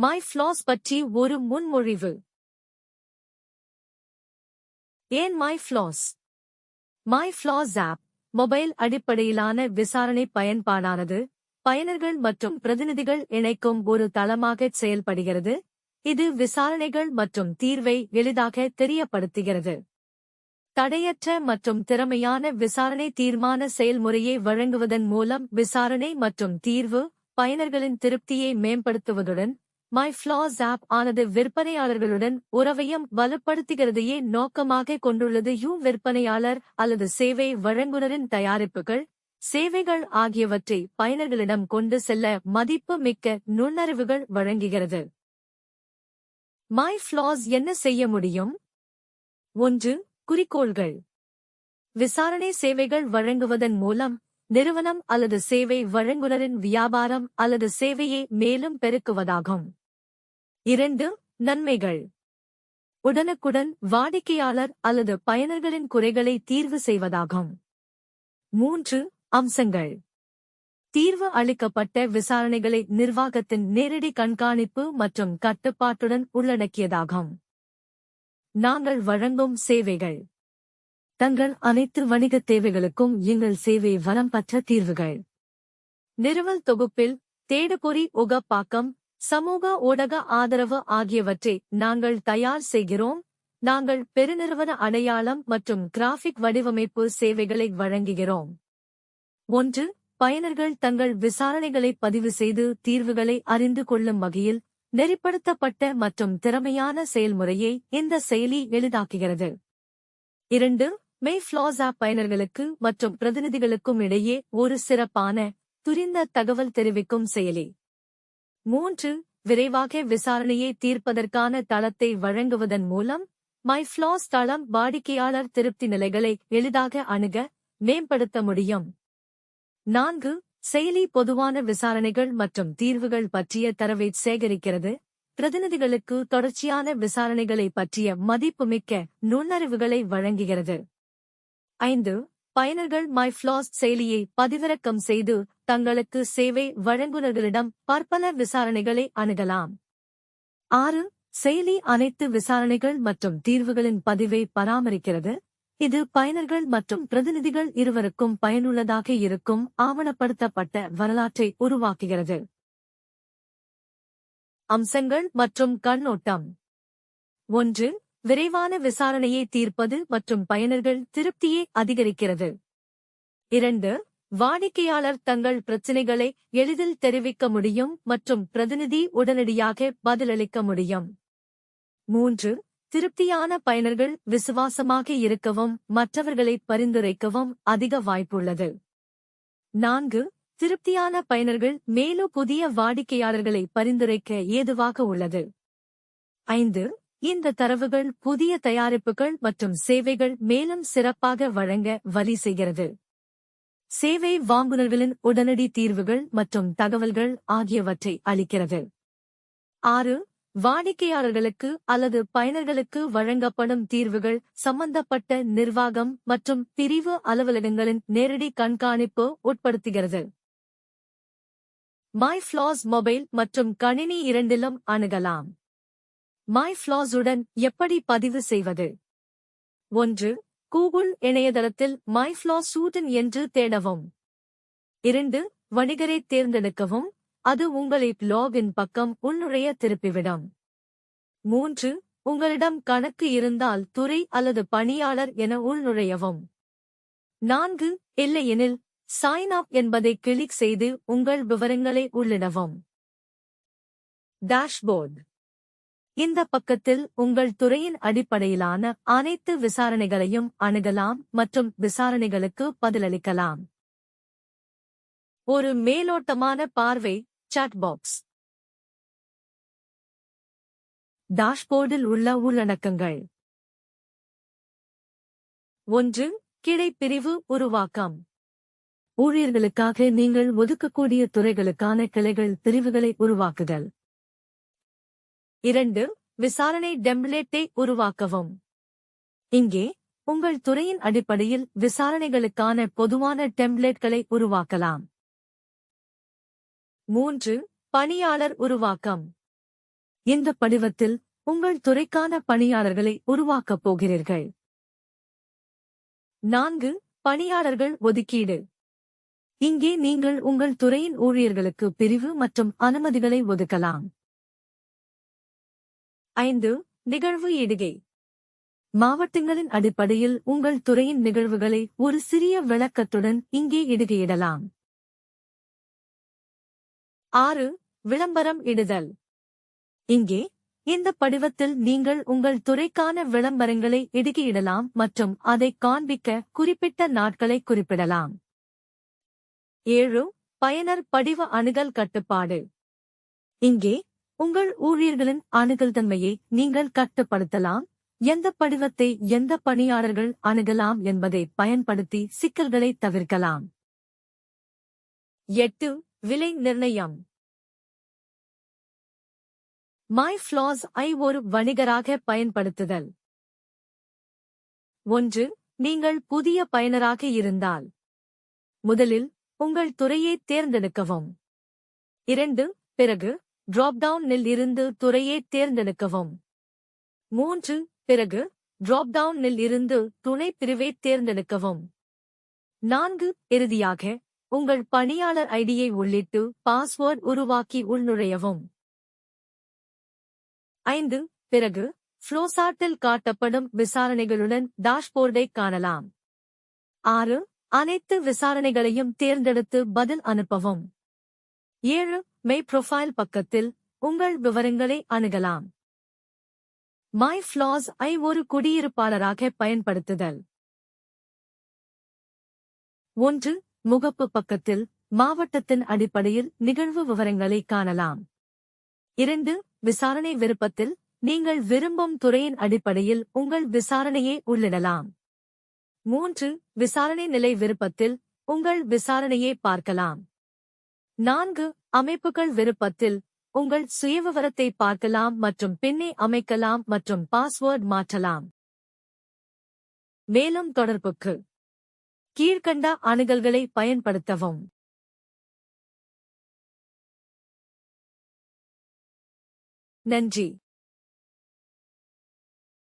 My flaws பற்றி ஒரு முன்மொழிவு. ஏன் my flaws? My flaws app mobile அடிப்படையிலான விசாரணை பயன்பாடானது பயனர்கள் மற்றும் பிரதிநிதிகள் இணைக்கும் ஒரு தளமாக செயல்படுகிறது. இது விசாரணைகள் மற்றும் தீர்வை எளிதாக தெரியப்படுத்துகிறது. தடையற்ற மற்றும் திறமையான விசாரணை தீர்மான செயல்முறையை வழங்குவதன் மூலம் விசாரணை மற்றும் தீர்வு பயனர்களின் திருப்தியை மேம்படுத்துவதுடன் மை ஃப்ளாஸ் ஆப் ஆனது விற்பனையாளர்களுடன் உறவையும் வலுப்படுத்துகிறதையே நோக்கமாக கொண்டுள்ளது. விற்பனையாளர் அல்லது சேவை வழங்குனரின் தயாரிப்புகள், சேவைகள் ஆகியவற்றை பயனர்களிடம் கொண்டு செல்ல மதிப்பு மிக்க நுண்ணறிவுகள் வழங்குகிறது. மை ஃப்ளாஸ் என்ன செய்ய முடியும்? 1. குறிக்கோள்கள். விசாரணை சேவைகள் வழங்குவதன் மூலம் நிறுவனம் அல்லது சேவை வழங்குனரின் வியாபாரம் அல்லது சேவையை மேலும் பெருக்குவதாகும். 2. நன்மைகள். உடனுக்குடன் வாடிக்கையாளர் அல்லது பயனர்களின் குறைகளை தீர்வு செய்வதாகும். 3. அம்சங்கள். தீர்வு அளிக்கப்பட்ட விசாரணைகளை நிர்வாகத்தின் நேரடி கண்காணிப்பு மற்றும் கட்டுப்பாட்டுடன் உள்ளடக்கியதாகும். நாங்கள் வழங்கும் சேவைகள். தங்கள் அனைத்து வணிகத் தேவைகளுக்கும் எங்கள் சேவை வரம்பற்ற தீர்வுகள். நிறுவல் தொகுப்பில் தேடுபொறி உகப்பாக்கம், சமூக ஊடக ஆதரவு ஆகியவற்றை நாங்கள் தயார் செய்கிறோம். நாங்கள் பெருநிறுவன அடையாளம் மற்றும் கிராஃபிக் வடிவமைப்பு சேவைகளை வழங்குகிறோம். 1. பயனர்கள் தங்கள் விசாரணைகளை பதிவு செய்து தீர்வுகளை அறிந்து கொள்ளும் வகையில் நெறிப்படுத்தப்பட்ட மற்றும் திறமையான செயல்முறையை இந்த செயலி எளிதாக்குகிறது. 2. மை ஃப்ளாஸ் ஆப் பயனர்களுக்கு மற்றும் பிரதிநிதிகளுக்கும் இடையே ஒரு சிறப்பான, துரிந்த தகவல் தெரிவிக்கும் செயலி. 3. விரைவாக விசாரணையை தீர்ப்பதற்கான தளத்தை வழங்குவதன் மூலம் மை ஃப்ளாஸ் தளம் வாடிக்கையாளர் திருப்தி நிலைகளை எளிதாக அணுக, மேம்படுத்த முடியும். 4. செயலி பொதுவான விசாரணைகள் மற்றும் தீர்வுகள் பற்றிய தரவை சேகரிக்கிறது. பிரதிநிதிகளுக்கு தொடர்ச்சியான விசாரணைகளை பற்றிய மதிப்புமிக்க நுண்ணறிவுகளை வழங்குகிறது. 5. பயனர்கள் மை ஃப்ளாஸ் செயலியை பதிவிறக்கம் செய்து தங்களுக்கு சேவை வழங்குனர்களிடம் பற்பல விசாரணைகளை அணுகலாம். 6. செயலி அனைத்து விசாரணைகள் மற்றும் தீர்வுகளின் பதிவை பராமரிக்கிறது. இது பயனர்கள் மற்றும் பிரதிநிதிகள் இருவருக்கும் பயனுள்ளதாக இருக்கும் ஆவணப்படுத்தப்பட்ட வரலாற்றை உருவாக்குகிறது. அம்சங்கள் மற்றும் கண்ணோட்டம். 1. விரைவான விசாரணையை தீர்ப்பது மற்றும் பயனர்கள் திருப்தியை அதிகரிக்கிறது. 2. வாடிக்கையாளர் தங்கள் பிரச்சினைகளை எளிதில் தெரிவிக்க முடியும் மற்றும் பிரதிநிதி உடனடியாக பதிலளிக்க முடியும். 3. திருப்தியான பயனர்கள் விசுவாசமாக இருக்கவும் மற்றவர்களை பரிந்துரைக்கவும் அதிக வாய்ப்புள்ளது. 4. திருப்தியான பயனர்கள் மேலும் புதிய வாடிக்கையாளர்களை பரிந்துரைக்க ஏதுவாக உள்ளது. 5. இந்த தரவுகள் புதிய தயாரிப்புகள் மற்றும் சேவைகள் மேலும் சிறப்பாக வழங்க வழி செய்கிறது. சேவை வாங்குனர்களின் உடனடி தீர்வுகள் மற்றும் தகவல்கள் ஆகியவற்றை அளிக்கிறது. 6. வாடிக்கையாளர்களுக்கு அல்லது பயனர்களுக்கு வழங்கப்படும் தீர்வுகள் சம்பந்தப்பட்ட நிர்வாகம் மற்றும் பிரிவு அலுவலகங்களின் நேரடி கண்காணிப்பு உட்படுத்துகிறது. மை ஃப்ளாஸ் மொபைல் மற்றும் கணினி இரண்டிலும் அணுகலாம். மை ஃப்ளாஸுடன் எப்படி பதிவு செய்வது? 1. கூகுள் இணையதளத்தில் மை ஃப்ளாஸ் சூட்டன் என்று தேடவும். 2. வணிகரை தேர்ந்தெடுக்கவும். அது உங்களை லாகின் பக்கம் உள்நுழைய திருப்பிவிடும். 3. உங்களிடம் கணக்கு இருந்தால் துறை அல்லது பணியாளர் என உள்நுழையவும். 4. இல்லையெனில் சைன் அப் என்பதை கிளிக் செய்து உங்கள் விவரங்களை உள்ளிடவும். டாஷ்போர்ட். இந்த பக்கத்தில் உங்கள் துறையின் அடிப்படையிலான அனைத்து விசாரணைகளையும் அணுகலாம் மற்றும் விசாரணைகளுக்கு பதிலளிக்கலாம். ஒரு மேலோட்டமான பார்வை. Chat box. டாஷ்போர்டில் உள்ள உள்ளடக்கங்கள். 1. கிளைப்பிரிவு உருவாக்கம். ஊழியர்களுக்காக நீங்கள் ஒதுக்கக்கூடிய துறைகளுக்கான கிளைகள் பிரிவுகளை உருவாக்குதல். 2. விசாரணை டெம்ப்ளேட்டை உருவாக்கவும். இங்கே உங்கள் துறையின் அடிப்படையில் விசாரணைகளுக்கான பொதுவான டெம்ப்ளேட்களை உருவாக்கலாம். 3. பணியாளர் உருவாக்கம். இந்த படிவத்தில் உங்கள் துறைக்கான பணியாளர்களை உருவாக்கப் போகிறீர்கள். 4. பணியாளர்கள் ஒதுக்கீடு. இங்கே நீங்கள் உங்கள் துறையின் ஊழியர்களுக்கு பிரிவு மற்றும் அனுமதிகளை ஒதுக்கலாம். 5. நிகழ்வு இடுகை. மாவட்டங்களின் அடிப்படையில் உங்கள் துறையின் நிகழ்வுகளை ஒரு சிறிய விளக்கத்துடன் இங்கே இடுகையிடலாம். 6. விளம்பரம் இடுதல். இங்கே இந்த படிவத்தில் நீங்கள் உங்கள் துறைக்கான விளம்பரங்களை இடுகையிடலாம் மற்றும் அதை காண்பிக்க குறிப்பிட்ட நாட்களை குறிப்பிடலாம். 7. பயனர் படிவ அணுகல் கட்டுப்பாடு. இங்கே உங்கள் ஊழியர்களின் அணுகல்தன்மையை நீங்கள் கட்டுப்படுத்தலாம். எந்த படிவத்தை எந்த பணியாளர்கள் அணுகலாம் என்பதை பயன்படுத்தி சிக்கல்களை தவிர்க்கலாம். 8. விலை நிர்ணயம். MyFlaws ஐ ஒரு வணிகராக பயன்படுத்துதல். 1. நீங்கள் புதிய பயனராக இருந்தால் முதலில் உங்கள் துறையை தேர்ந்தெடுக்கவும். 2. பிறகு டிராப்டவுனில் இருந்து துறையை தேர்ந்தெடுக்கவும். 3. பிறகு டிராப்டவுனில் இருந்து துணை பிரிவை தேர்ந்தெடுக்கவும். 4. இறுதியாக உங்கள் பணியாளர் ஐடியை உள்ளிட்டு பாஸ்வேர்ட் உருவாக்கி உள்நுழையவும். 5. பிறகு ஃப்ளோசார்ட்டில் காட்டப்படும் விசாரணைகளுடன் டாஷ்போர்டை காணலாம். 6. அனைத்து விசாரணைகளையும் தேர்ந்தெடுத்து பதில் அனுப்பவும். 7. மெய் ப்ரொஃபைல் பக்கத்தில் உங்கள் விவரங்களை அணுகலாம். MyFlaws ஐ ஒரு குடியிருப்பாளராக பயன்படுத்துதல். 1. முகப்பு பக்கத்தில் மாவட்டத்தின் அடிப்படையில் நிகழ்வு விவரங்களை காணலாம். 2. விசாரணை விருப்பத்தில் நீங்கள் விரும்பும் துறையின் அடிப்படையில் உங்கள் விசாரணையை உள்ளிடலாம். 3. விசாரணை நிலை விருப்பத்தில் உங்கள் விசாரணையை பார்க்கலாம். 4. அமைப்புகள் விருப்பத்தில் உங்கள் சுயவிவரத்தை பார்க்கலாம் மற்றும் பின்னே அமைக்கலாம் மற்றும் பாஸ்வேர்ட் மாற்றலாம். மேலும் தொடர்புக்கு கீழ்க்கண்ட அணுகல்களை பயன்படுத்தவும். நன்றி.